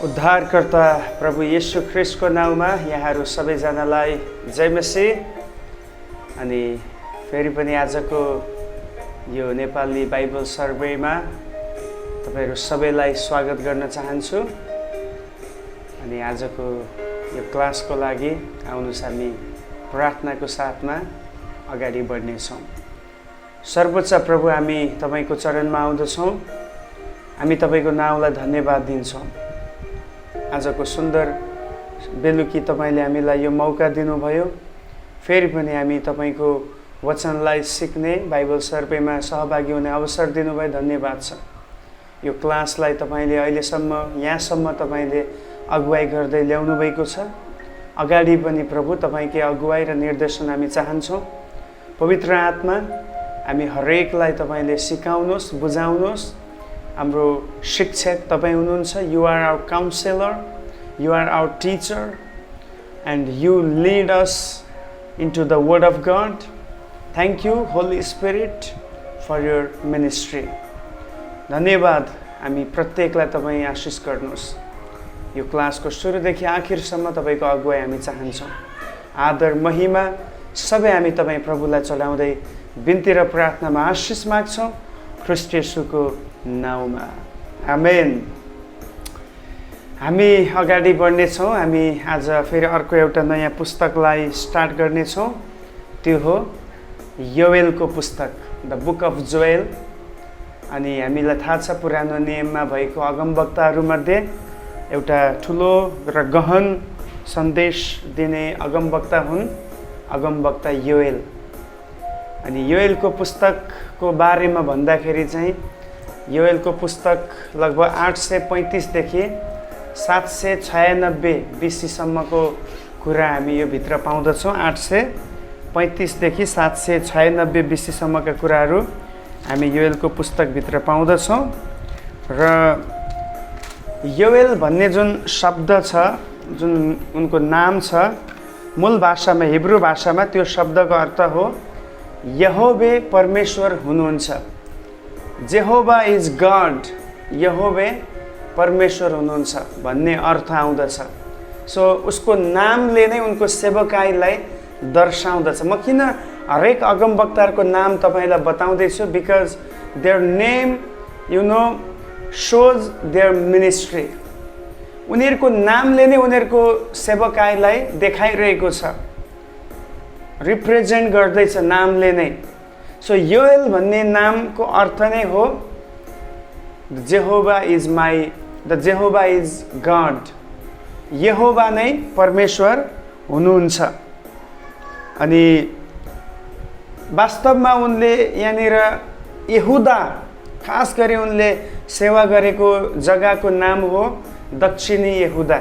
उद्धारकर्ता प्रभु येशू ख्रिस्टको नाउँमा यहाँहरू सबैजनालाई जय मसीह। अनि फेरि पनि आजको यो नेपाली बाइबल सर्वेमा तपाईहरु सबैलाई स्वागत गर्न चाहन्छु। अनि आजको यो क्लासको लागि आउनुस् हामी प्रार्थनाको साथमा अगाडि बढ्नेछौँ। सर्वोच्च प्रभु, हामी तपाईको चरणमा आउँदछौँ। हामी तपाईको नामलाई धन्यवाद दिन्छौँ। आजको सुन्दर बेलुकी तपाईले हामीलाई यो मौका दिनुभयो। फेरि पनि हामी तपाईको वचनलाई सिक्ने, बाइबल सर्वेमा सहभागी हुने अवसर दिनुभयो, धन्यवाद छ। यो क्लासलाई तपाईले अहिलेसम्म यहाँसम्म तपाईले अगुवाई गर्दै ल्याउनु भएको छ। अगाडि पनि प्रभु तपाईकै अगुवाई र निर्देशन हामी चाहन्छौँ। पवित्र आत्मा, हामी हरेकलाई तपाईले सिकाउनुहोस्, बुझाउनुहोस्। हाम्रो शिक्षक तपाईँ हुनुहुन्छ। You are our counsellor, you are our teacher, and you lead us into the word of God. Thank you Holy Spirit for your ministry. धन्यवाद। हामी प्रत्येकलाई तपाईँ आशिष गर्नुहोस्। यो क्लासको सुरुदेखि आखिरसम्म तपाईको अगुवाई हामी चाहन्छौँ। आदर महिमा सबै हामी तपाईँ प्रभुलाई चढाउँदै बिन्ती र प्रार्थनामा आशिष माग्छौँ ख्रीष्ट येशूको नाउँमा, आमेन। हामी अगाडि बढ्नेछौँ। हामी आज फेरि अर्को एउटा नयाँ पुस्तकलाई स्टार्ट गर्नेछौँ। त्यो हो योएलको पुस्तक, द बुक अफ जोएल। अनि हामीलाई थाहा छ पुरानो नियममा भएको अगमवक्ताहरूमध्ये एउटा ठुलो र गहन सन्देश दिने अगमवक्ता हुन् अगमवक्ता योएल। अनि योएलको पुस्तकको बारेमा भन्दाखेरि चाहिँ योएलको पुस्तक लगभग 835 देखि 796 BC-सम्मको कुरा हामी यो भित्र पाउँदछौँ। 835 देखि 796 BC-सम्मका कुराहरू हामी योएलको पुस्तकभित्र पाउँदछौँ। र योएल भन्ने जुन शब्द छ, जुन उनको नाम छ, मूल भाषामा हिब्रू भाषामा त्यो शब्दको अर्थ हो यहोवे परमेश्वर हुनुहुन्छ। जेहोवा इज गड, यहोवे परमेश्वर हुनुहुन्छ भन्ने अर्थ आउँदछ। सो उसको नामले नै उनको सेवकाईलाई दर्शाउँदछ। म किन हरेक अगमवक्ताहरूको नाम तपाईँलाई बताउँदैछु? Because their name you know shows their ministry. उनीहरूको नामले नै उनीहरूको सेवकाईलाई देखाइरहेको छ, रिप्रेजेन्ट गर्दैछ नामले नै। सो योएल भन्ने नामको अर्थ नै हो Jehovah is my, the Jehovah is God. यहोवा नै परमेश्वर हुनुहुन्छ। अनि वास्तवमा उनले यहाँनिर यहुदा, खास गरी उनले सेवा गरेको जग्गाको नाम हो दक्षिणी यहुदा।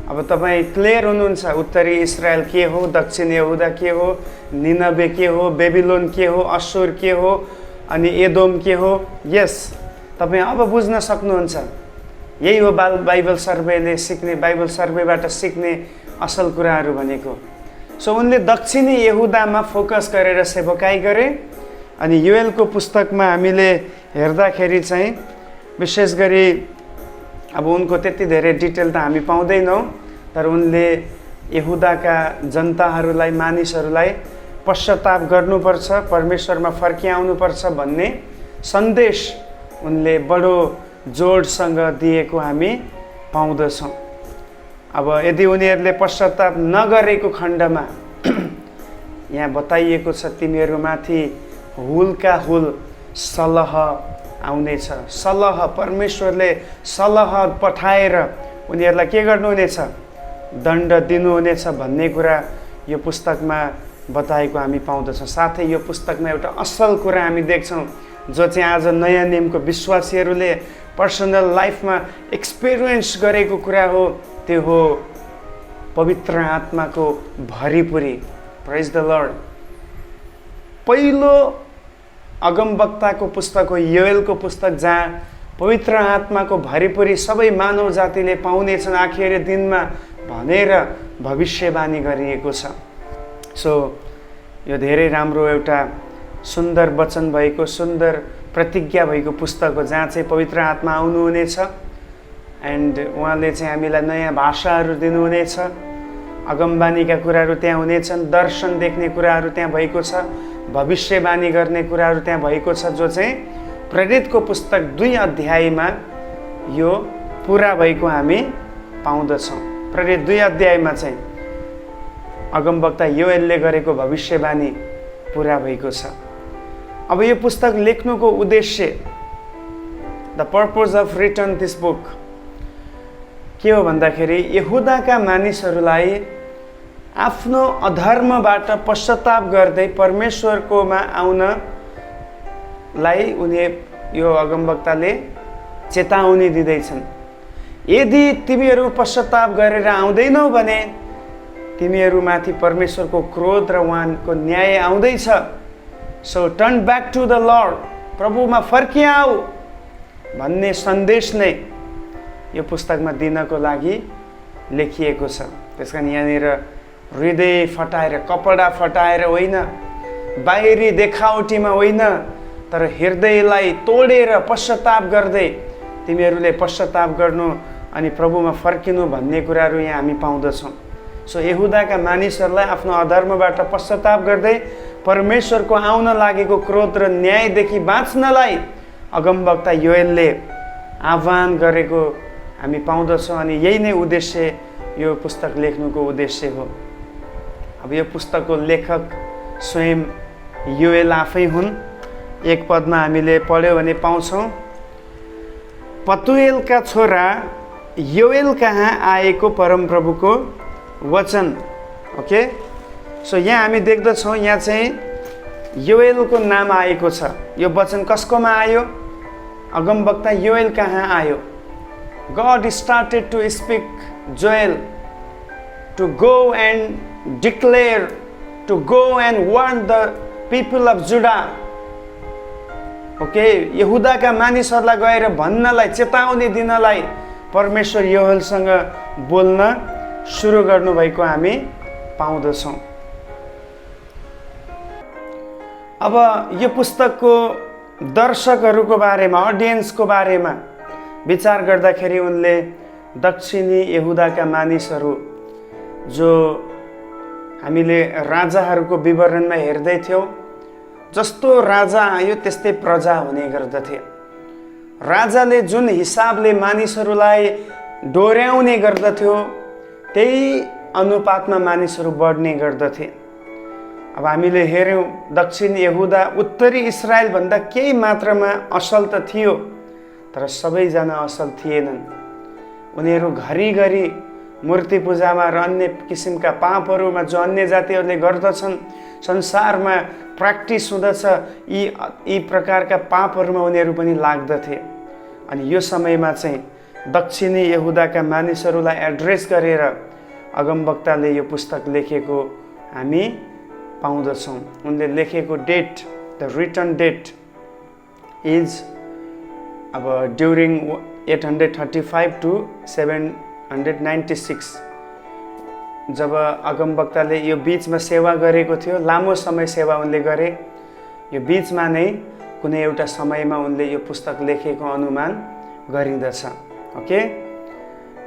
अब तपाईँ क्लियर हुनुहुन्छ, उत्तरी इजरायल के हो, दक्षिण यहुदा के हो, निनवे के हो, बेबिलोन के हो, असुर के हो, अनि एदोम के हो। यस, तपाईँ अब बुझ्न सक्नुहुन्छ। यही हो बाइबल सर्वेले सिक्ने, बाइबल सर्वेबाट सिक्ने असल कुराहरू भनेको। सो उनले दक्षिणी यहुदामा फोकस गरेर सेवकाई गरे। अनि योएलको पुस्तकमा हामीले हेर्दाखेरि चाहिँ विशेष गरी अब उनको त्यति धेरै डिटेल त हामी पाउँदैनौँ, तर उनले यहुदाका जनताहरूलाई, मानिसहरूलाई पश्चाताप गर्नुपर्छ, परमेश्वरमा फर्किआउनुपर्छ भन्ने सन्देश उनले बडो जोडसँग दिएको हामी पाउँदछौँ। अब यदि उनीहरूले पश्चाताप नगरेको खण्डमा यहाँ बताइएको छ तिमीहरूमाथि हुलका हुल सलह आउनेछ। सलह, परमेश्वरले सलह पठाएर उनीहरूलाई के गर्नुहुनेछ? दण्ड दिनुहुनेछ भन्ने कुरा यो पुस्तकमा बताएको हामी पाउँदछौँ। साथै यो पुस्तकमा एउटा असल कुरा हामी देख्छौँ जो चाहिँ आज नयाँ नियमको विश्वासीहरूले पर्सनल लाइफमा एक्सपिरियन्स गरेको कुरा हो। त्यो हो पवित्र आत्माको भरिपुरी। प्रेज द लर्ड। पहिलो अगमवक्ताको पुस्तक हो योएलको पुस्तक, जहाँ पवित्र आत्माको भरिपुरी सबै मानव जातिले पाउनेछन् आखिरी दिनमा भनेर भविष्यवाणी गरिएको छ। सो यो धेरै राम्रो एउटा सुन्दर वचन भएको, सुन्दर प्रतिज्ञा भएको पुस्तक हो, जहाँ चाहिँ पवित्र आत्मा आउनुहुनेछ एन्ड उहाँले चाहिँ हामीलाई नयाँ भाषाहरू दिनुहुनेछ, अगमबानीका कुराहरू त्यहाँ हुनेछन्, दर्शन देख्ने कुराहरू त्यहाँ भएको छ, भविष्यवाणी गर्ने कुराहरू त्यहाँ भएको छ, जो चाहिँ प्रेरितको पुस्तक 2 अध्यायमा यो पुरा भएको हामी पाउँदछौँ। प्रेरित 2 अध्यायमा चाहिँ अगमवक्ता योएलले गरेको भविष्यवाणी पुरा भएको छ। अब यो पुस्तक लेख्नुको उद्देश्य, the purpose of written this book के हो भन्दाखेरि यहुदाका मानिसहरूलाई आफ्नो अधर्मबाट पश्चाताप गर्दै परमेश्वरकोमा आउनलाई उनी यो अगमवक्ताले चेतावनी दिँदैछन्। यदि तिमीहरू पश्चाताप गरेर आउँदैनौ भने तिमीहरूमाथि परमेश्वरको क्रोध र उहाँको न्याय आउँदैछ। So turn back to the Lord, प्रभुमा फर्किआऊ भन्ने सन्देश नै यो पुस्तकमा दिनको लागि लेखिएको छ। त्यसकारण यहाँनिर हृदय फटाएर, कपडा फटाएर होइन, बाहिरी देखावटीमा होइन, तर हृदयलाई तोडेर पश्चाताप गर्दै तिमीहरूले पश्चाताप गर्नु अनि प्रभुमा फर्किनु भन्ने कुराहरू यहाँ हामी पाउँदछौँ। सो यहुदाका मानिसहरूलाई आफ्नो अधर्मबाट पश्चाताप गर्दै परमेश्वरको आउन लागेको क्रोध र न्यायदेखि बाँच्नलाई अगमवक्ता योएलले आह्वान गरेको हामी पाउँदछौँ। अनि यही नै उद्देश्य यो पुस्तक लेख्नुको उद्देश्य हो। अब यो पुस्तकको लेखक स्वयं योएल आफै हुन्। 1 पदमा हामीले पढ्यौँ भने पाउँछौँ, पतुएलका छोरा योएल कहाँ आएको परमप्रभुको वचन। ओके, सो यहाँ हामी देख्दछौँ यहाँ चाहिँ योएलको नाम आएको छ। यो वचन कसकोमा आयो? अगमवक्ता योएल कहाँ आयो? God started to speak Joel to go and declare, to go and warn the people of Judah. Okay, यहुदाका मानिसहरूलाई गएर भन्नलाई, चेतावनी दिनलाई परमेश्वर योएलसँग बोल्न सुरु गर्नुभएको हामी पाउँदछौँ। अब यो पुस्तकको दर्शकहरूको बारेमा, अडियन्सको बारेमा विचार गर्दाखेरि उनले दक्षिणी यहुदाका मानिसहरू, जो हामीले राजाहरूको विवरणमा हेर्दै थियौँ, जस्तो राजा आयो त्यस्तै प्रजा हुने गर्दथे। राजाले जुन हिसाबले मानिसहरूलाई डोर्याउने गर्दथ्यो त्यही अनुपातमा मानिसहरू बढ्ने गर्दथे। अब हामीले हेऱ्यौँ दक्षिण यहुदा उत्तरी इजरायलभन्दा केही मात्रामा असल त थियो, तर सबैजना असल थिएनन्। उनीहरू घरिघरि मूर्ति पूजामा र अन्य किसिमका पापहरूमा जो अन्य जातिहरूले गर्दछन्, संसारमा प्र्याक्टिस हुँदछ, यी प्रकारका पापहरूमा उनीहरू पनि लाग्दथे। अनि यो समयमा चाहिँ दक्षिणी यहुदाका मानिसहरूलाई एड्रेस गरेर अगमवक्ताले यो पुस्तक लेखेको हामी पाउँदछौँ। उनले लेखेको date, the written date is अब ड्युरिङ 835 to 796, जब अगमवक्ताले यो बिचमा सेवा गरेको थियो, लामो समय सेवा उनले गरे। यो बिचमा नै कुनै एउटा समयमा उनले यो पुस्तक लेखेको अनुमान गरिँदछ। ओके,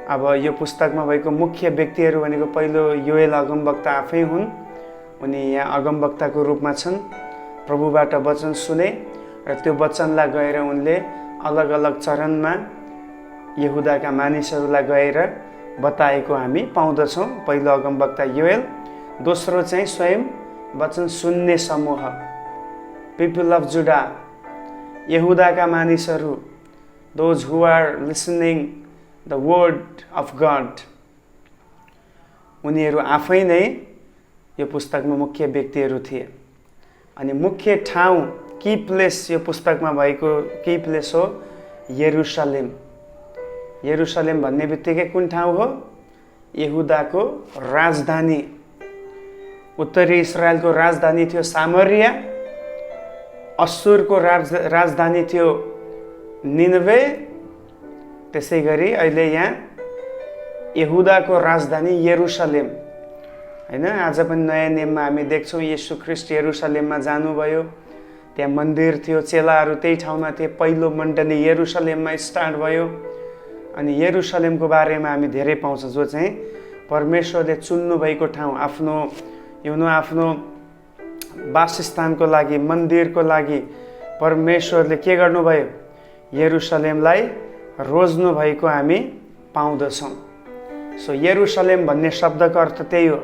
अब यो पुस्तकमा भएको मुख्य व्यक्तिहरू भनेको पहिलो योएल अगमवक्ता आफै हुन्। उनी यहाँ अगमवक्ताको रूपमा छन्। प्रभुबाट वचन सुने र त्यो वचनलाई गएर उनले अलग अलग चरणमा यहुदाका मानिसहरूलाई गएर बताएको हामी पाउँदछौँ। पहिलो अगमवक्ता योएल, दोस्रो चाहिँ स्वयं वचन सुन्ने समूह, पिपल अफ जुडा, यहुदाका मानिसहरू, those who are listening the word of God. उनीहरू आफै नै यो पुस्तकमा मुख्य व्यक्तिहरू थिए। अनि मुख्य ठाउँ, की प्लेस यो पुस्तकमा भएको की प्लेस हो यरुशलेम। यरुशलेम भन्ने बित्तिकै कुन ठाउँ हो? यहुदाको राजधानी। उत्तरी इजरायलको राजधानी थियो सामरिया, अश्शुरको राजधानी थियो निनवे, त्यसै गरी अहिले यहाँ यहुदाको राजधानी यरुशलेम हैन। आज पनि नयाँ नियममा हामी देख्छौँ येशू ख्रीष्ट यरुशलेममा जानुभयो, त्यहाँ मन्दिर थियो, चेलाहरू त्यही ठाउँमा थिए। पहिलो मण्डली यरुशलेममा स्टार्ट भयो अनि यरुशलेमको बारेमा हामी धेरै पाउँछ, जो चाहिँ परमेश्वरले चुन्नु भएको ठाउँ, आफ्नो वासस्थानको लागि, मन्दिरको लागि परमेश्वरले के गर्नुभयो? यरुशलेमलाई रोज्नु भएको हामी पाउँदछौँ। सो यरुशलेम भन्ने शब्दको अर्थ त्यही हो।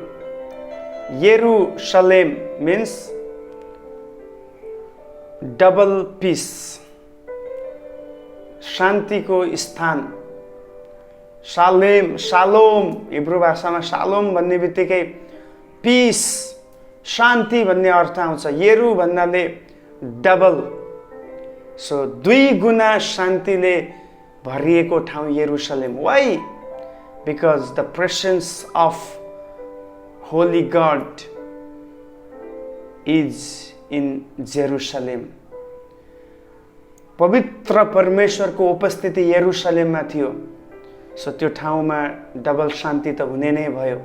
यरुशलेम मिन्स डबल पिस, शान्तिको स्थान। शालोम हिब्रू भाषामा शालोम भन्ने बित्तिकै पिस, शान्ति भन्ने अर्थ आउँछ। यरु भन्नाले डबल, सो 2 गुना शान्तिले भरिएको ठाउँ यरुशलेम। Why? Because the presence of holy God is in Jerusalem. पवित्र परमेश्वरको उपस्थिति यरुशलेममा थियो। सो त्यो ठाउँमा डबल शान्ति त हुने नै भयो।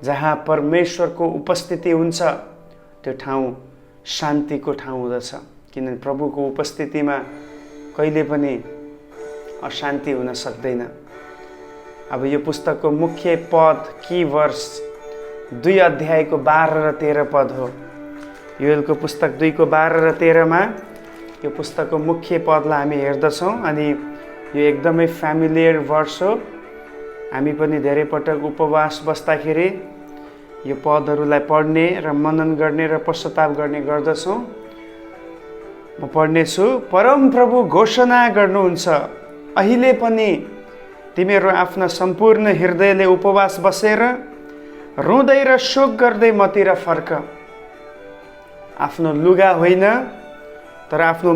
जहाँ परमेश्वरको उपस्थिति हुन्छ त्यो ठाउँ शान्तिको ठाउँ हुँदछ, किनभने प्रभुको उपस्थितिमा कहिले पनि अशान्ति हुन सक्दैन। अब यो पुस्तकको मुख्य पद, की वर्स 2 अध्यायको 12 र 13 पद हो। योएलको पुस्तक 2 को 12 र 13मा यो पुस्तकको मुख्य पदलाई हामी हेर्दछौँ। अनि यो एकदमै फ्यामिलियर वर्स हो। हामी पनि धेरै पटक उपवास बस्दाखेरि यो पदहरूलाई पढ्ने र मनन गर्ने र पश्चाताप गर्ने गर्दछौँ। म पढ्नेछु। परमप्रभु घोषणा गर्नुहुन्छ, अहिले पनि तिमीहरू आफ्ना सम्पूर्ण हृदयले उपवास बसेर रुँदै र शोक गर्दै मतिर फर्क। आफ्नो लुगा होइन तर आफ्नो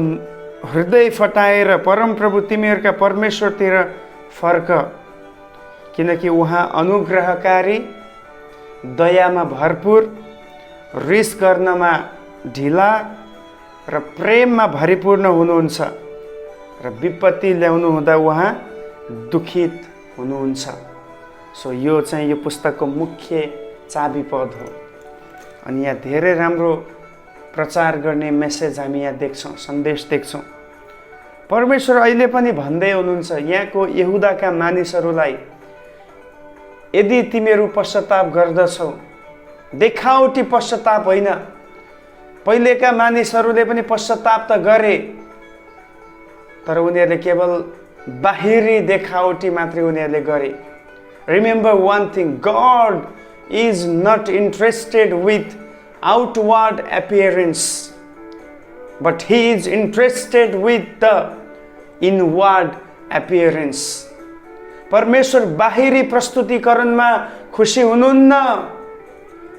हृदय फटाएर परमप्रभु तिमीहरूका परमेश्वरतिर फर्क, किनकि उहाँ अनुग्रहकारी, दयामा भरपूर, रिस गर्नमा ढिला र प्रेममा भरिपूर्ण हुनुहुन्छ र विपत्ति ल्याउनु हुँदा उहाँ दुखित हुनुहुन्छ। सो यो चाहिँ यो पुस्तकको मुख्य चाबी पद हो। अनि यहाँ धेरै राम्रो प्रचार गर्ने मेसेज हामी यहाँ देख्छौँ, सन्देश देख्छौँ। परमेश्वर अहिले पनि भन्दै हुनुहुन्छ यहाँको यहुदाका मानिसहरूलाई, यदि तिमीहरू पश्चाताप गर्दछौ, देखावटी पश्चाताप होइन। पहिलेका मानिसहरूले पनि पश्चाताप त गरे, तर उनीहरूले केवल बाहिरी देखावटी मात्रै उनीहरूले गरे। Remember one thing, God is not interested with outward appearance, but he is interested with the inward appearance. परमेश्वर बाहिरी प्रस्तुतिकरणमा खुसी हुनुहुन्न,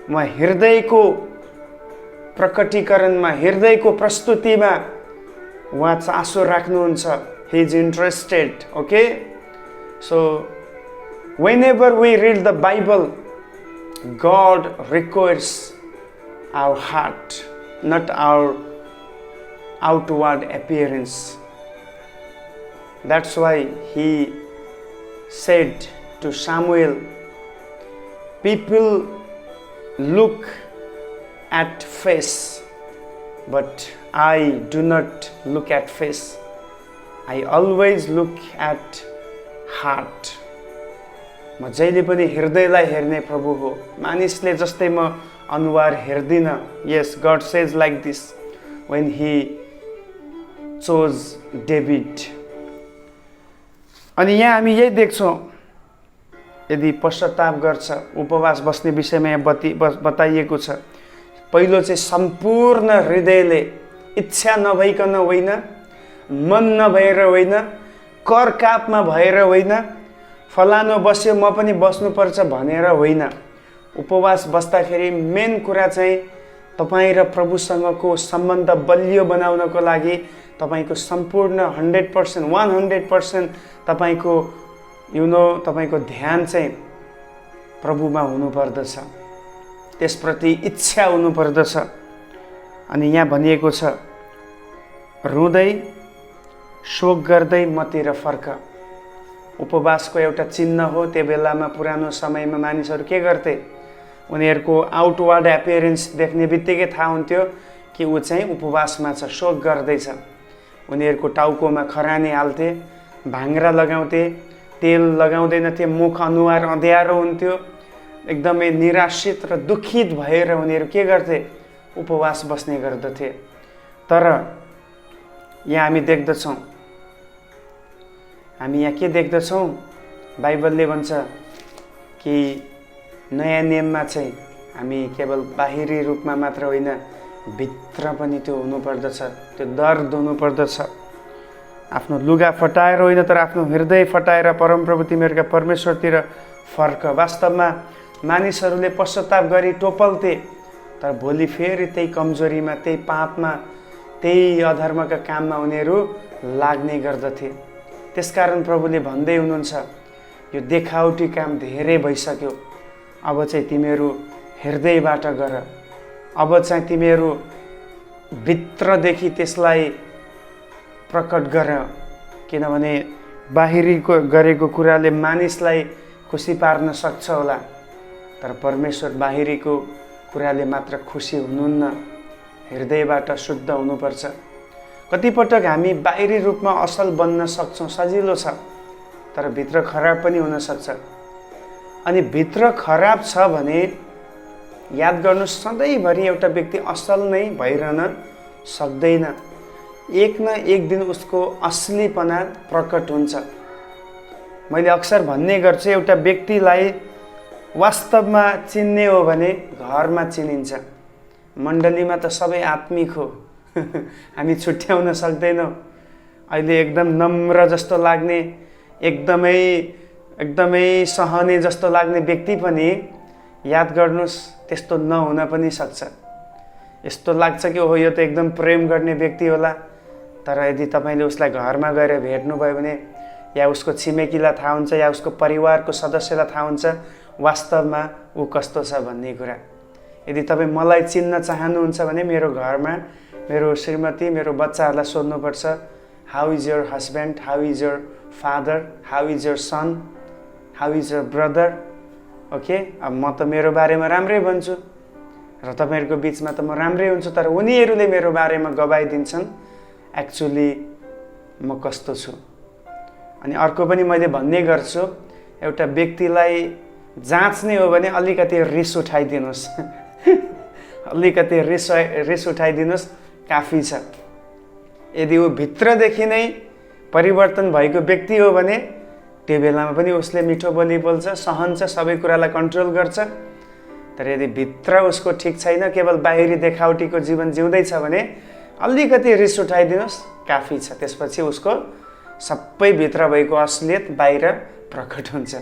म हृदयको प्रकटीकरणमा, हृदयको प्रस्तुतिमा उहाँ चासो राख्नुहुन्छ। he is interested. Okay, so whenever we read the Bible, God requires our heart, not our outward appearance. That's why he said to Samuel, people look at face, but I do not look at face. I always look at heart. म जहिले पनि हृदयलाई हेर्ने प्रभु हो, मानिसले जस्तै म अनुहार हेर्दिन। Yes, God says like this when he chose David. अनि यहाँ हामी यही देख्छौँ, यदि पश्चाताप गर्छ, उपवास बस्ने विषयमा यहाँ बताइएको छ। पहिलो चाहिँ सम्पूर्ण हृदयले, इच्छा नभइकन होइन, मन नभएर होइन, करकापमा भएर होइन, फलानो बस्यो म पनि बस्नुपर्छ भनेर होइन। उपवास बस्दाखेरि मेन कुरा चाहिँ तपाईँ र प्रभुसँगको सम्बन्ध बलियो बनाउनको लागि तपाईँको सम्पूर्ण 100%, 100% तपाईँको तपाईँको ध्यान चाहिँ प्रभुमा हुनुपर्दछ, त्यसप्रति इच्छा हुनुपर्दछ। अनि यहाँ भनिएको छ, रुँदै शोक गर्दै मतिर फर्क। उपवासको एउटा चिन्ह हो। त्यो बेलामा पुरानो समयमा मानिसहरू के गर्थे? उनीहरूको आउटवर्ड एपियरेन्स देख्ने बित्तिकै थाहा हुन्थ्यो कि ऊ चाहिँ उपवासमा छ, शोक गर्दैछ। उनीहरूको टाउकोमा खरानी हाल्थे, भाङ्रा लगाउँथे, तेल लगाउँदैनथे, मुख अनुहार अँध्यारो हुन्थ्यो, एकदमै निराशित र दुखित भएर उनीहरू के गर्थे? उपवास बस्ने गर्दथे। तर यहाँ के देख्दछौँ? बाइबलले भन्छ कि नयाँ नियममा चाहिँ हामी केवल बाहिरी रूपमा मात्र होइन, भित्र पनि त्यो हुनुपर्दछ, त्यो दर्द हुनुपर्दछ। आफ्नो लुगा फटाएर होइन, तर आफ्नो हृदय फटाएर परमप्रभु तिमीहरूका परमेश्वरतिर फर्क। वास्तवमा मानिसहरूले पश्चाताप गरी टोपल्थे, तर भोलि फेरि त्यही कमजोरीमा, त्यही पापमा, त्यही अधर्मका काममा उनीहरू लाग्ने गर्दथे। त्यसकारण प्रभुले भन्दै हुनुहुन्छ, यो देखावटी काम धेरै भइसक्यो, अब चाहिँ तिमीहरू हृदयबाट गर, अब चाहिँ तिमीहरू भित्रदेखि त्यसलाई प्रकट गर। किनभने बाहिरीको गरेको कुराले मानिसलाई खुसी पार्न सक्छ होला, तर परमेश्वर बाहिरीको कुराले मात्र खुसी हुनुहुन्न, हृदयबाट शुद्ध हुनुपर्छ। कतिपटक हामी बाहिरी रूपमा असल बन्न सक्छौँ, सजिलो छ, तर भित्र खराब पनि हुनसक्छ। अनि भित्र खराब छ भने याद गर्नुहोस्, सधैँभरि एउटा व्यक्ति असल नै भइरहन सक्दैन। एक न एक दिन उसको असलीपना प्रकट हुन्छ। मैले अक्सर भन्ने गर्छु, एउटा व्यक्तिलाई वास्तवमा चिन्ने हो भने घरमा चिनिन्छ। मण्डलीमा त सबै आत्मिक हो, हामी छुट्याउन सक्दैनौँ। अहिले एकदम नम्र जस्तो लाग्ने, एकदमै सहने जस्तो लाग्ने व्यक्ति पनि याद गर्नुहोस् त्यस्तो नहुन पनि सक्छ। यस्तो लाग्छ कि हो यो त एकदम प्रेम गर्ने व्यक्ति होला, तर यदि तपाईँले उसलाई घरमा गएर भेट्नुभयो भने या उसको छिमेकीलाई थाहा हुन्छ या उसको परिवारको सदस्यलाई थाहा हुन्छ वास्तवमा ऊ कस्तो छ भन्ने कुरा। यदि तपाईँ मलाई चिन्न चाहनुहुन्छ भने मेरो घरमा मेरो श्रीमती, मेरो बच्चाहरूलाई सोध्नुपर्छ, how is your husband, how is your father, how is your son, how is your brother. Okay, अब म त मेरो बारेमा राम्रै भन्छु र तपाईँहरूको बिचमा त म राम्रै हुन्छु, तर उनीहरूले मेरो बारेमा गवाइदिन्छन् एक्चुअली म कस्तो छु। अनि अर्को पनि मैले भन्ने गर्छु, एउटा व्यक्तिलाई जाँच्ने हो भने अलिकति रिस उठाइदिनुहोस् अलिकति रिस उठाइदिनुहोस्, काफी छ। यदि ऊ भित्रदेखि नै परिवर्तन भएको व्यक्ति हो भने त्यो बेलामा पनि उसले मिठो बोली बोल्छ, सहन्छ, सबै कुरालाई कन्ट्रोल गर्छ। तर यदि भित्र उसको ठिक छैन, केवल बाहिरी देखावटीको जीवन जिउँदैछ भने अलिकति रिस उठाइदिनुहोस्, काफी छ। त्यसपछि उसको सबै भित्र भएको असलियत बाहिर प्रकट हुन्छ।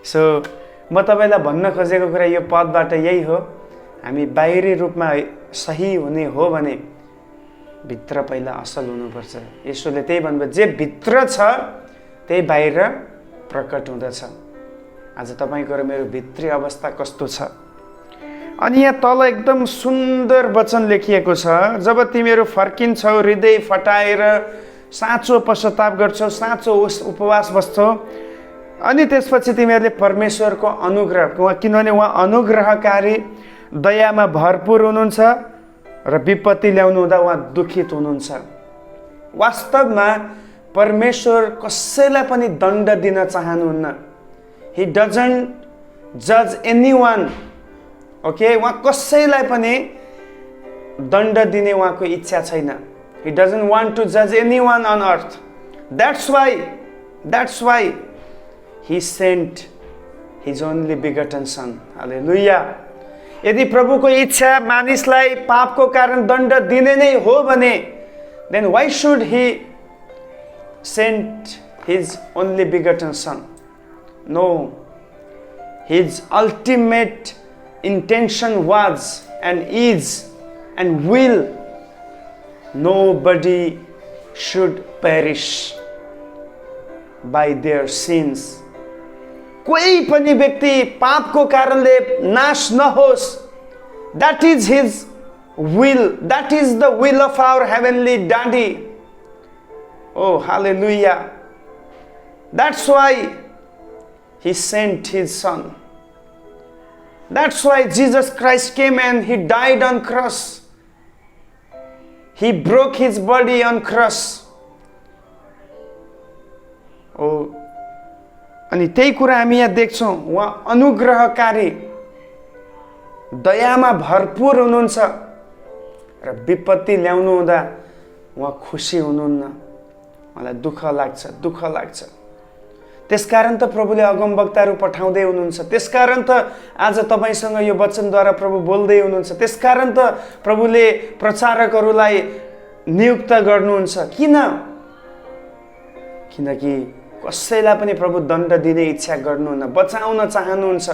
सो म तपाईँलाई भन्न खोजेको कुरा यो पदबाट यही हो, हामी बाहिरी रूपमा सही हुने हो भने भित्र पहिला असल हुनुपर्छ। यसोले त्यही भन्नुभयो, जे भित्र छ त्यही बाहिर प्रकट हुँदछ। आज तपाईँको र मेरो भित्री अवस्था कस्तो छ? अनि यहाँ तल एकदम सुन्दर वचन लेखिएको छ, जब तिमीहरू फर्किन्छौ, हृदय फटाएर साँचो पश्चाताप गर्छौ, साँचो उपवास बस्छौ, अनि त्यसपछि तिमीहरूले परमेश्वरको अनुग्रह, किनभने उहाँ अनुग्रहकारी, दयामा भरपुर हुनुहुन्छ र विपत्ति ल्याउनु हुँदा उहाँ दुखित हुनुहुन्छ। वास्तवमा परमेश्वर कसैलाई पनि दण्ड दिन चाहनुहुन्न। ही डजन्ट जज एनीवन। ओके, उहाँ कसैलाई पनि दण्ड दिने उहाँको इच्छा छैन। ही डजन्ट वान्ट टु जज anyone on earth. That's why he sent his only begotten son. Hallelujah. यदि प्रभुको इच्छा मानिसलाई पापको कारण दण्ड दिने नै हो भने then why should he send his only begotten son? No. His ultimate intention was and is and will nobody should perish by their sins. कोही पनि व्यक्ति पापको कारणले नाश नहोस्. That is his will. That is the will of our heavenly daddy. Oh, hallelujah. That's why he sent his son. That's why Jesus Christ came and he died on cross. He broke his body on cross. Oh, अनि त्यही कुरा हामी यहाँ देख्छौँ, उहाँ अनुग्रहकारी, दयामा भरपूर हुनुहुन्छ र विपत्ति ल्याउनु हुँदा उहाँ खुसी हुनुहुन्न, उहाँलाई दुःख लाग्छ। त्यसकारण त प्रभुले अगमवक्ताहरू पठाउँदै हुनुहुन्छ, त्यसकारण त आज तपाईसँग यो वचनद्वारा प्रभु बोल्दै हुनुहुन्छ, त्यसकारण त प्रभुले प्रचारकहरूलाई नियुक्त गर्नुहुन्छ। किनकि कसैलाई पनि प्रभु दण्ड दिने इच्छा गर्नुहुन्न, बचाउन चाहनुहुन्छ।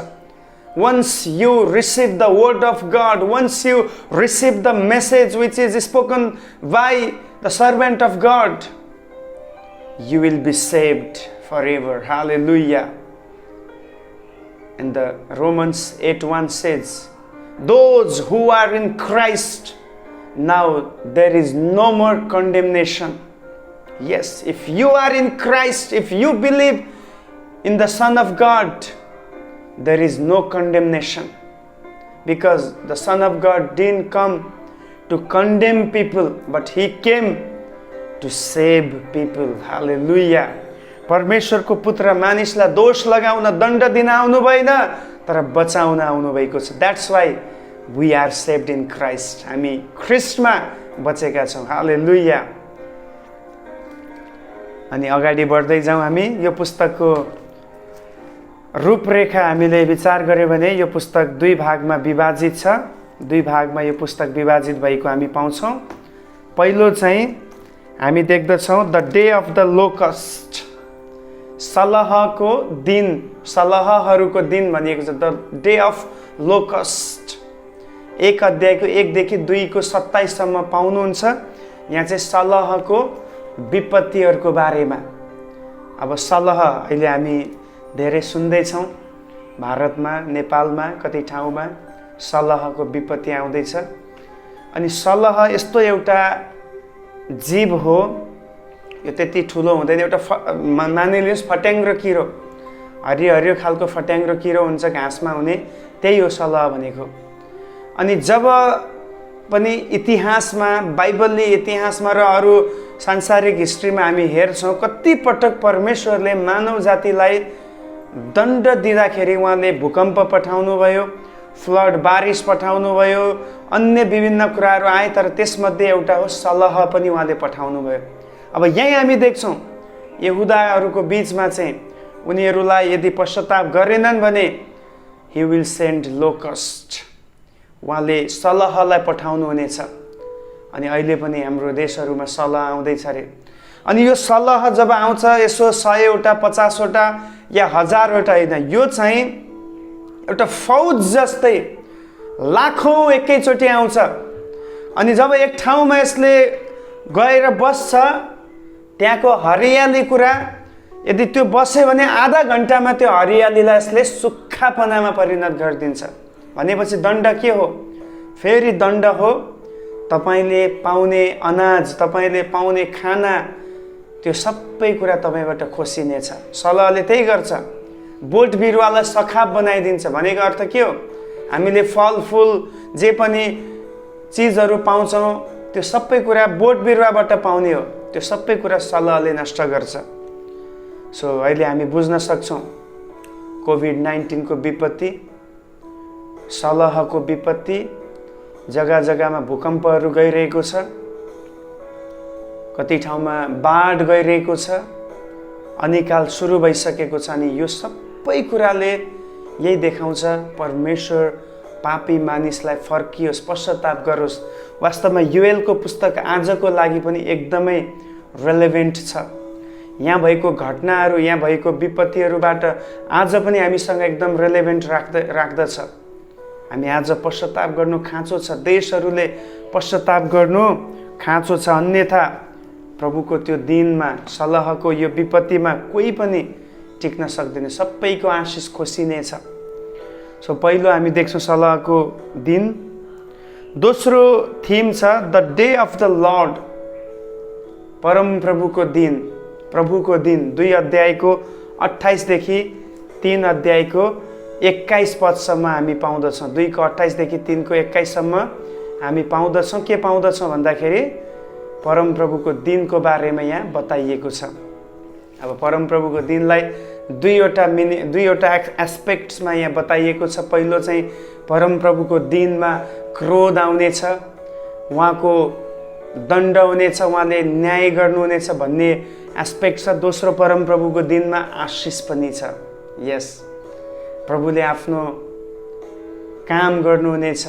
Once you receive the word of God, once you receive the message which is spoken by the servant of God, you will be saved forever. Hallelujah. And the Romans 8:1 says, those who are in Christ, now there is no more condemnation. Yes, if you are in Christ, if you believe in the Son of God, there is no condemnation, because the Son of God didn't come to condemn people, but He came to save people. Hallelujah. परमेश्वरको पुत्र मानिसलाई दोष लगाउन, दण्ड दिन आउनु भएन, तर बचाउन आउनु भएको छ। That's why we are saved in Christ. हामी ख्रिस्टमा बचेका छौँ। हालेलुया। अनि अगाडि बढ्दै जाउँ। हामी यो पुस्तकको रूपरेखा हामीले विचार गर्यो भने यो पुस्तक दुई भागमा विभाजित छ। दुई भागमा यो पुस्तक विभाजित भएको हामी पाउँछौँ। पहिलो चाहिँ हामी देख्दछौँ the day of the locust, सलहको दिन, सलहहरूको दिन भनिएको छ। द डे अफ लोकस्ट, एक अध्यायको 1 देखि 2 को 27 सम्म पाउनुहुन्छ। यहाँ चाहिँ सलहको विपत्तिहरूको बारेमा। अब सलह अहिले हामी धेरै सुन्दैछौँ, भारतमा, नेपालमा, कति ठाउँमा सलहको विपत्ति आउँदैछ। अनि सलह यस्तो एउटा जीव हो, यो त्यति ठुलो हुँदैन, एउटा मानिलिनुहोस् फट्याङ्ग्रो किरो, हरियो हरियो खालको फट्याङ्ग्रो किरो हुन्छ घाँसमा हुने, त्यही हो सलह भनेको। अनि जब पनि इतिहासमा, बाइबलले इतिहासमा र अरू सांसारिक हिस्ट्रीमा हामी हेर्छौँ, कति पटक परमेश्वरले मानव जातिलाई दण्ड दिँदाखेरि उहाँले भूकम्प पठाउनु भयो, फ्लड, बारिस पठाउनु भयो, अन्य विभिन्न कुराहरू आए, तर त्यसमध्ये एउटा हो सलह पनि उहाँले पठाउनु भयो। अब यही हामी देख्छौँ यहुदाहरूको बिचमा चाहिँ उनीहरूलाई यदि पश्चाताप गरेनन् भने ही विल सेन्ड लोकस्ट, उहाँले सलहलाई पठाउनु हुनेछ। अनि अहिले पनि हाम्रो देशहरूमा सलह आउँदैछ अरे। अनि यो सलह जब आउँछ, यसो 100वटा, 50वटा या 1000वटा होइन, यो चाहिँ एउटा फौज जस्तै लाखौँ एकैचोटि आउँछ। अनि जब एक ठाउँमा यसले गएर बस्छ, त्यहाँको हरियाली कुरा यदि त्यो बस्यो भने आधा घन्टामा त्यो हरियालीलाई यसले सुक्खापनामा परिणत गरिदिन्छ। भनेपछि दण्ड के हो? फेरि दण्ड हो तपाईले पाउने अनाज, तपाईले पाउने खाना, त्यो सबै कुरा तपाईबाट खोसिनेछ। सलहले त्यही गर्छ, बोट बिरुवालाई सखाप बनाइदिन्छ। भनेको अर्थ के हो? हामीले फलफुल जे पनि चिजहरू पाउँछौँ, त्यो सबै कुरा बोट बिरुवाबाट पाउने हो, त्यो सबै कुरा सलहले नष्ट गर्छ। सो अहिले हामी बुझ्न सक्छौँ कोभिड-19 को विपत्ति, सलहको विपत्ति, जग्गा जग्गामा भूकम्पहरू गइरहेको छ, कति ठाउँमा बाढ गइरहेको छ, अनिकाल सुरु भइसकेको छ। अनि यो सबै कुराले यही देखाउँछ परमेश्वर पापी मानिसलाई फर्कियोस्, पश्चाताप गरोस्। वास्तवमा योएलको पुस्तक आजको लागि पनि एकदमै रेलेभेन्ट छ। यहाँ भएको घटनाहरू, यहाँ भएको विपत्तिहरूबाट आज पनि हामीसँग एकदम रेलेभेन्ट राख्दछ। हामी आज पश्चाताप गर्नु खाँचो छ, देशहरूले पश्चाताप गर्नु खाँचो छ। अन्यथा प्रभुको त्यो दिनमा, सलहको यो विपत्तिमा कोही पनि टिक्न सक्दैन, सबैको आशिष खोसिनेछ। सो पहिलो हामी देख्छौँ सलहको दिन। दोस्रो थिम छ the day of the lord, परम प्रभुको दिन, प्रभुको दिन। 2 अध्यायको 28 देखि 3 अध्यायको 21 पदसम्म हामी पाउँदछौँ। 2 को 28 देखि 3 को 21 सम्म हामी पाउँदछौँ। के पाउँदछौँ भन्दाखेरि परम प्रभुको दिनको बारेमा यहाँ बताइएको छ। अब परम प्रभुको दिनलाई दुईवटा एस्पेक्ट्समा यहाँ बताइएको छ। पहिलो चाहिँ परमप्रभुको दिनमा क्रोध आउनेछ, उहाँको दण्ड हुनेछ, उहाँले न्याय गर्नुहुनेछ भन्ने एस्पेक्ट छ। दोस्रो परमप्रभुको दिनमा आशिष पनि छ। यस, प्रभुले आफ्नो काम गर्नुहुनेछ।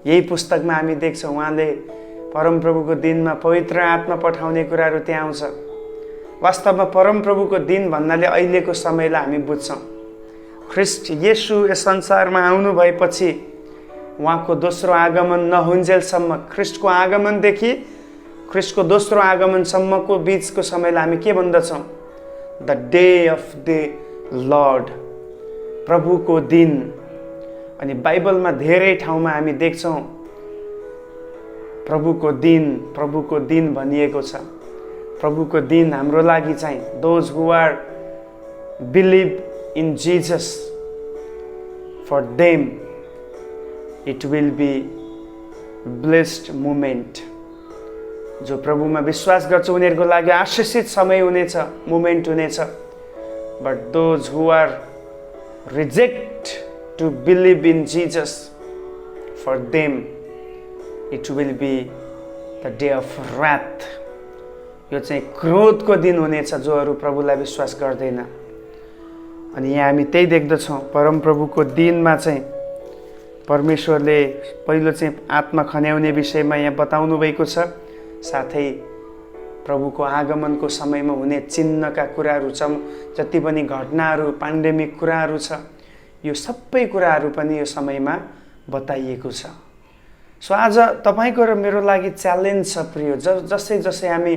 यही पुस्तकमा हामी देख्छौँ उहाँले परमप्रभुको दिनमा पवित्र आत्मा पठाउने कुराहरू त्यहाँ आउँछ। वास्तवमा परमप्रभुको दिन भन्नाले अहिलेको समयलाई हामी बुझ्छौँ। ख्रिस्ट येशू यस संसारमा आउनु भएपछि उहाँको दोस्रो आगमन नहुन्जेलसम्म, ख्रिस्टको आगमनदेखि ख्रिस्टको दोस्रो आगमनसम्मको बिचको समयलाई हामी के भन्दछौँ? The day of the Lord, प्रभुको दिन। अनि बाइबलमा धेरै ठाउँमा हामी देख्छौँ प्रभुको दिन भनिएको छ। प्रभुको दिन हाम्रो लागि चाहिँ those who are believe in Jesus, for them it will be blessed moment. जो प्रभुमा विश्वास गर्छ उनीहरूको लागि आशीषित समय हुनेछ, मोमेन्ट हुनेछ। But those who are reject to believe in Jesus, for them it will be the day of wrath. यो चाहिँ क्रोधको दिन हुनेछ जोहरू प्रभुलाई विश्वास गर्दैन। अनि यहाँ हामी त्यही देख्दछौँ, परमप्रभुको दिनमा चाहिँ परमेश्वरले पहिलो चाहिँ आत्मा खन्याउने विषयमा यहाँ बताउनु भएको छ। साथै प्रभुको आगमनको समयमा हुने चिन्हका कुराहरू छ, जति पनि घटनाहरू, पाण्डेमिक कुराहरू छ, यो सबै कुराहरू पनि यो समयमा बताइएको छ। सो आज तपाईँको र मेरो लागि च्यालेन्ज छ प्रिय, जसै जसै हामी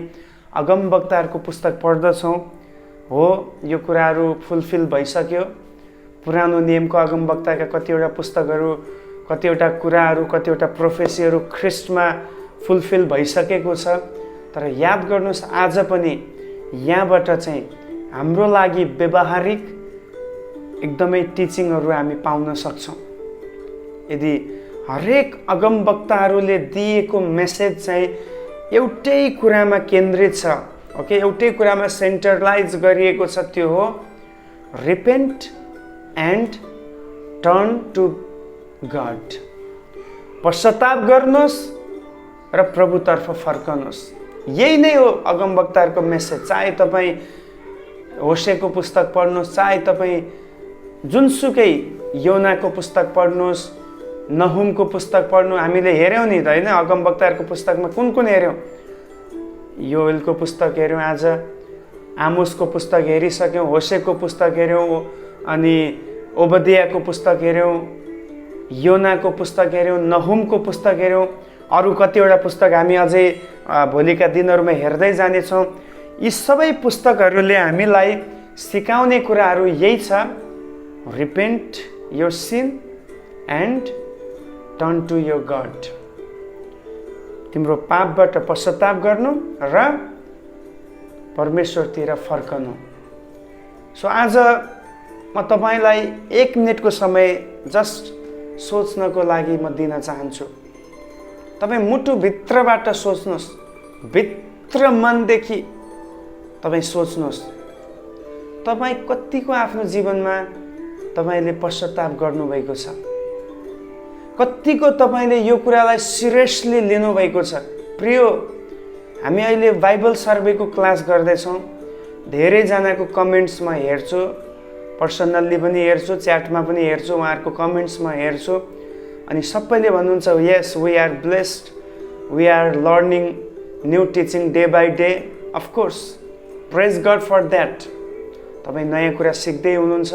अगमवक्ताहरूको पुस्तक पढ्दछौँ, हो यो कुराहरू फुलफिल भइसक्यो। पुरानो नियमको अगमवक्ताका कतिवटा पुस्तकहरू, कतिवटा कुराहरू, कतिवटा प्रोफेसीहरू ख्रिस्टमा फुलफिल भइसकेको छ। तर याद गर्नुहोस्, आज पनि यहाँबाट चाहिँ हाम्रो लागि व्यवहारिक एकदमै टिचिङहरू हामी पाउन सक्छौँ। यदि हरेक अगमवक्ताहरूले दिएको मेसेज चाहिँ एउटै कुरामा केन्द्रित छ, ओके, एउटै कुरामा सेन्ट्रलाइज गरिएको छ, त्यो हो repent and turn to God. पश्चाताप गर्नुहोस् र प्रभुतर्फ फर्कनुहोस्। यही नै हो अगमवक्ताहरूको मेसेज। चाहे तपाईँ होसेको पुस्तक पढ्नुहोस्, चाहे तपाईँ जुनसुकै योनाको पुस्तक पढ्नुहोस्, नहुमको पुस्तक पढ्नु, हामीले हेऱ्यौँ नि त होइन, अगमवक्ताहरूको पुस्तकमा कुन कुन हेऱ्यौँ? योएलको पुस्तक हेऱ्यौँ, आज आमोसको पुस्तक हेरिसक्यौँ, होसेको पुस्तक हेऱ्यौँ, अनि ओबदियाको पुस्तक हेऱ्यौँ, योनाको पुस्तक हेऱ्यौँ, नहुमको पुस्तक हेऱ्यौँ, अरू कतिवटा पुस्तक हामी अझै भोलिका दिनहरूमा हेर्दै जानेछौँ। यी सबै पुस्तकहरूले हामीलाई सिकाउने कुराहरू यही छ, repent your sin and turn to your God. तिम्रो पापबाट पश्चाताप गर्नु र परमेश्वरतिर फर्कनु। सो आज म तपाईँलाई 1 मिनटको समय जस्ट सोच्नको लागि म दिन चाहन्छु। तपाईँ मुटुभित्रबाट सोच्नुहोस्, भित्र मनदेखि तपाईँ सोच्नुहोस्, तपाईँ कतिको आफ्नो जीवनमा तपाईँले पश्चाताप गर्नुभएको छ, कतिको तपाईँले यो कुरालाई सिरियसली लिनुभएको छ। प्रियो, हामी अहिले बाइबल सर्वेको क्लास गर्दैछौँ। धेरैजनाको कमेन्ट्स म हेर्छु, पर्सनल्ली पनि हेर्छु, च्याटमा पनि हेर्छु, उहाँहरूको कमेन्ट्स म हेर्छु, अनि सबैले भन्नुहुन्छ yes we are blessed, we are learning new teaching day by day. Of course, praise God for that. तपाईँ नयाँ कुरा सिक्दै हुनुहुन्छ,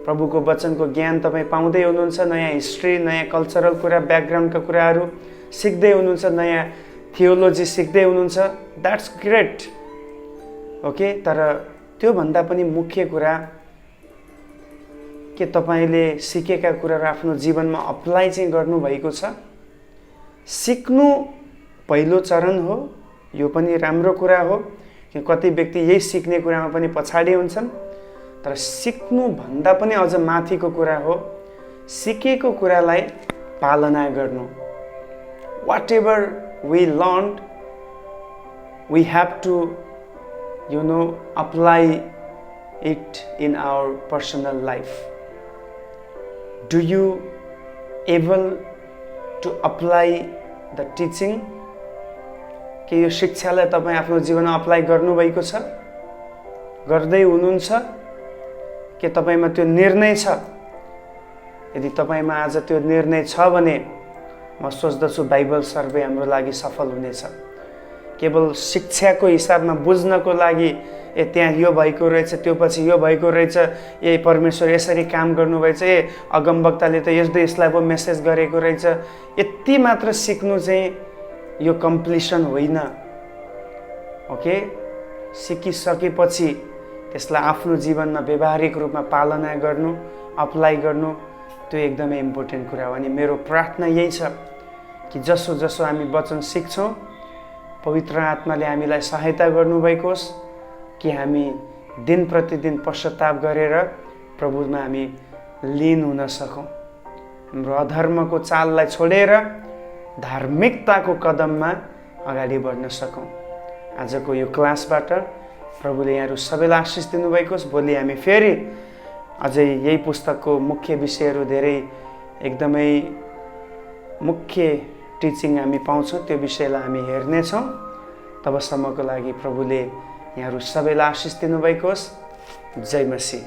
प्रभुको वचनको ज्ञान तपाईँ पाउँदै हुनुहुन्छ, नयाँ हिस्ट्री, नयाँ कल्चरल कुरा, ब्याकग्राउन्डका कुराहरू सिक्दै हुनुहुन्छ, नयाँ थियोलोजी सिक्दै हुनुहुन्छ। That's great, okay. तर त्योभन्दा पनि मुख्य कुरा के तपाईँले सिकेका कुराहरू आफ्नो जीवनमा अप्लाई चाहिँ गर्नुभएको छ? सिक्नु पहिलो चरण हो, यो पनि राम्रो कुरा हो कि कति व्यक्ति यही सिक्ने कुरामा पनि पछाडि हुन्छन्। तर सिक्नुभन्दा पनि अझ माथिको कुरा हो सिकेको कुरालाई पालना गर्नु। Whatever we learn we have to apply it in our personal life? Do you able to apply the teaching? के यो शिक्षालाई तपाईँ आफ्नो जीवनमा अप्लाई गर्नुभएको छ, गर्दै हुनुहुन्छ? के तपाईँमा त्यो निर्णय छ? यदि तपाईँमा आज त्यो निर्णय छ भने म सोच्दछु बाइबल सर्वे हाम्रो लागि सफल हुनेछ। केवल शिक्षाको हिसाबमा बुझ्नको लागि त्यहाँ यो भएको रहेछ, त्यो पछि यो भएको रहेछ, ए परमेश्वर यसरी काम गर्नुभएछ, ए अगमवक्ताले त यसलाई पो मेसेज गरेको रहेछ, यति मात्र सिक्नु चाहिँ यो कम्प्लिसन होइन। ओके, सिकिसकेपछि त्यसलाई आफ्नो जीवनमा व्यावहारिक रूपमा पालना गर्नु, अप्लाई गर्नु, त्यो एकदमै इम्पोर्टेन्ट कुरा हो। अनि मेरो प्रार्थना यही छ कि जसो जसो हामी वचन सिक्छौँ, पवित्र आत्माले हामीलाई सहायता गर्नुभएको होस् कि हामी दिन प्रतिदिन पश्चाताप गरेर प्रभुमा हामी लीन हुन सकौँ, हाम्रो अधर्मको चाललाई छोडेर धार्मिकताको कदममा अगाडि बढ्न सकौँ। आजको यो क्लासबाट प्रभुले यहाँहरू सबैलाई आशिष दिनुभएको होस्। भोलि हामी फेरि अझै यही पुस्तकको मुख्य विषयहरू, धेरै एकदमै मुख्य टिचिङ हामी पाउँछौँ, त्यो विषयलाई हामी हेर्नेछौँ। तबसम्मको लागि प्रभुले यहाँहरू सबैलाई आशिष दिनुभएको होस्। जय मसीह।